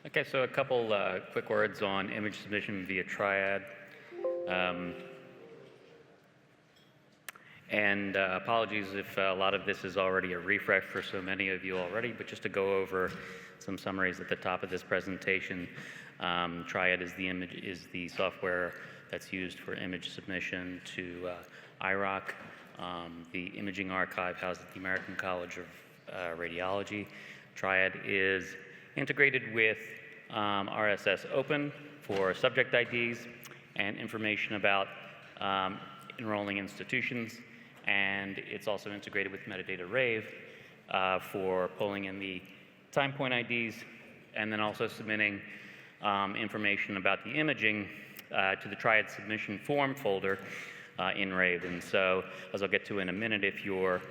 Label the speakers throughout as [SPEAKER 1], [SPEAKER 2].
[SPEAKER 1] Okay, so a couple quick words on image submission via TRIAD. Apologies if a lot of this is already a refresh for so many of you already, but just to go over some summaries at the top of this presentation. TRIAD is the software that's used for image submission to IROC. The imaging archive housed at the American College of Radiology. TRIAD is integrated with RSS Open for subject IDs and information about enrolling institutions, and it's also integrated with Metadata Rave for pulling in the time point IDs and then also submitting information about the imaging to the TRIAD submission form folder in Rave. And so, as I'll get to in a minute, if you're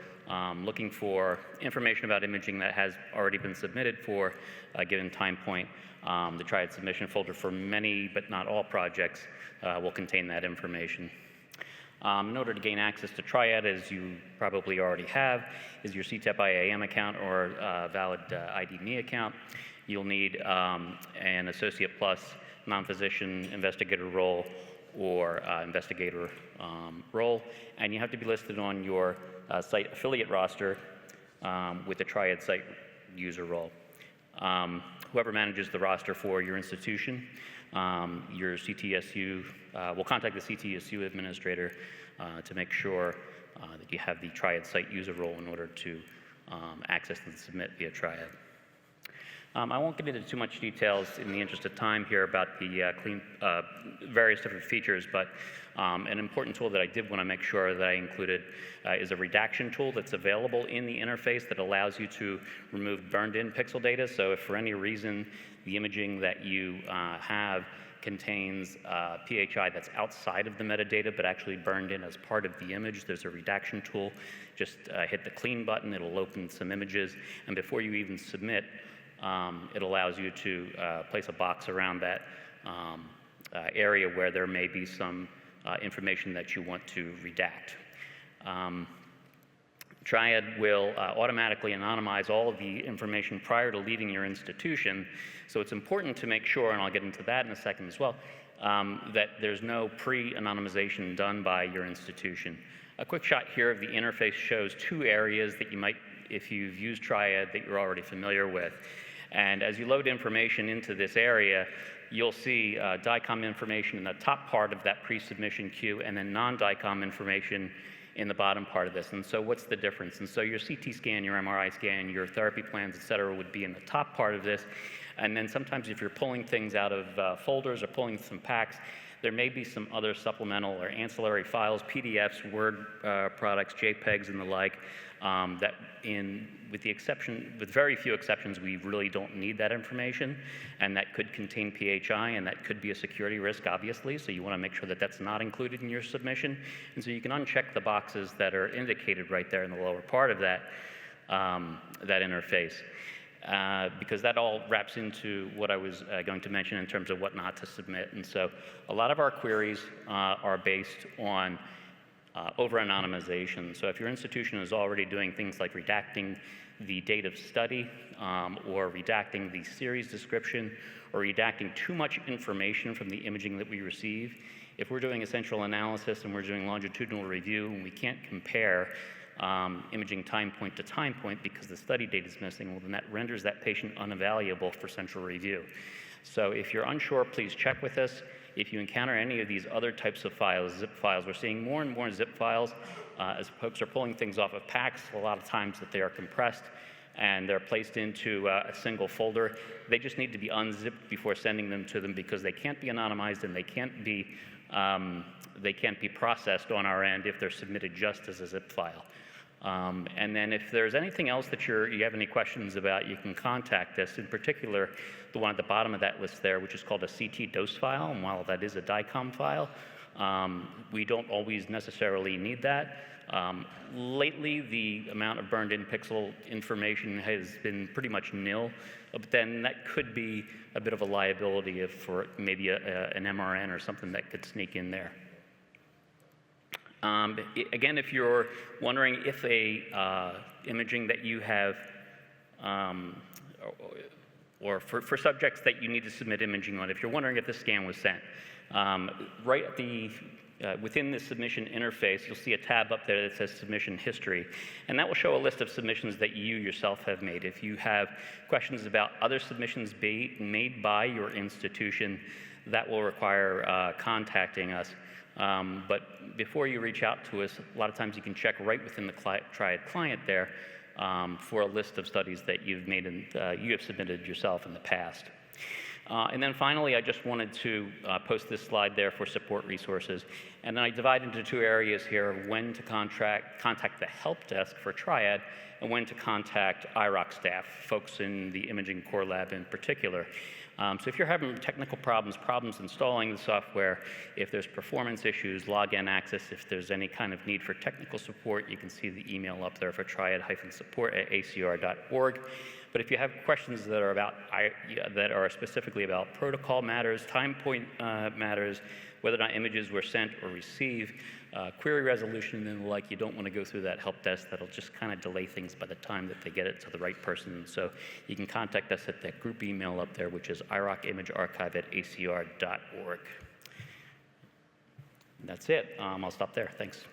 [SPEAKER 1] looking for information about imaging that has already been submitted for a given time point, the TRIAD submission folder for many but not all projects will contain that information. In order to gain access to TRIAD, as you probably already have, is your CTEP IAM account or valid ID.me account. You'll need an Associate Plus non-physician investigator role or investigator role, and you have to be listed on your site affiliate roster with the TRIAD site user role. Whoever manages the roster for your institution, your CTSU will contact the CTSU administrator to make sure that you have the TRIAD site user role in order to access and submit via TRIAD. I won't get into too much details in the interest of time here about the various different features, but an important tool that I did want to make sure that I included is a redaction tool that's available in the interface that allows you to remove burned-in pixel data. So if for any reason the imaging that you have contains PHI that's outside of the metadata but actually burned in as part of the image, there's a redaction tool. Just hit the clean button, it'll open some images, and before you even submit, it allows you to place a box around that area where there may be some information that you want to redact. TRIAD will automatically anonymize all of the information prior to leaving your institution, so it's important to make sure, and I'll get into that in a second as well, that there's no pre-anonymization done by your institution. A quick shot here of the interface shows two areas that you might, if you've used TRIAD, that you're already familiar with. And as you load information into this area, you'll see DICOM information in the top part of that pre-submission queue and then non-DICOM information in the bottom part of this. And so what's the difference? And so your CT scan, your MRI scan, your therapy plans, et cetera, would be in the top part of this. And then sometimes if you're pulling things out of folders or pulling some packs, there may be some other supplemental or ancillary files, PDFs, Word products, JPEGs, and the like, that with very few exceptions, we really don't need that information, and that could contain PHI, and that could be a security risk, obviously, so you want to make sure that that's not included in your submission. And so you can uncheck the boxes that are indicated right there in the lower part of that, that interface. Because that all wraps into what I was going to mention in terms of what not to submit. And so a lot of our queries are based on over-anonymization. So if your institution is already doing things like redacting the date of study, or redacting the series description, or redacting too much information from the imaging that we receive, if we're doing a central analysis and we're doing longitudinal review and we can't compare imaging time point to time point because the study date is missing, well, then that renders that patient unavailable for central review. So if you're unsure, please check with us. If you encounter any of these other types of files, zip files, we're seeing more and more zip files as folks are pulling things off of packs, a lot of times that they are compressed and they're placed into a single folder. They just need to be unzipped before sending them to them because they can't be anonymized and they can't be processed on our end if they're submitted just as a zip file. And then if there's anything else that you have any questions about, you can contact us. In particular, the one at the bottom of that list there, which is called a CT dose file. And while that is a DICOM file, we don't always necessarily need that. Lately, the amount of burned-in pixel information has been pretty much nil, but then that could be a bit of a liability for maybe an MRN or something that could sneak in there. Again, if you're wondering if imaging that you have or for subjects that you need to submit imaging on, if you're wondering if the scan was sent. Right at the within the submission interface, you'll see a tab up there that says Submission History, and that will show a list of submissions that you yourself have made. If you have questions about other submissions made by your institution, that will require contacting us. But before you reach out to us, a lot of times you can check right within the TRIAD client there for a list of studies that you've made and you have submitted yourself in the past. And then finally, I just wanted to post this slide there for support resources. And then I divide into two areas here: when to contact the help desk for TRIAD, and when to contact IROC staff, folks in the imaging core lab in particular. So if you're having technical problems installing the software, if there's performance issues, login access, if there's any kind of need for technical support, you can see the email up there for triad-support@acr.org. But if you have questions that are specifically about protocol matters, time point matters, whether or not images were sent or received, query resolution and the like, you don't want to go through that help desk. That'll just kind of delay things by the time that they get it to the right person. So you can contact us at that group email up there, which is iroc-imagearchive@acr.org. That's it. I'll stop there. Thanks.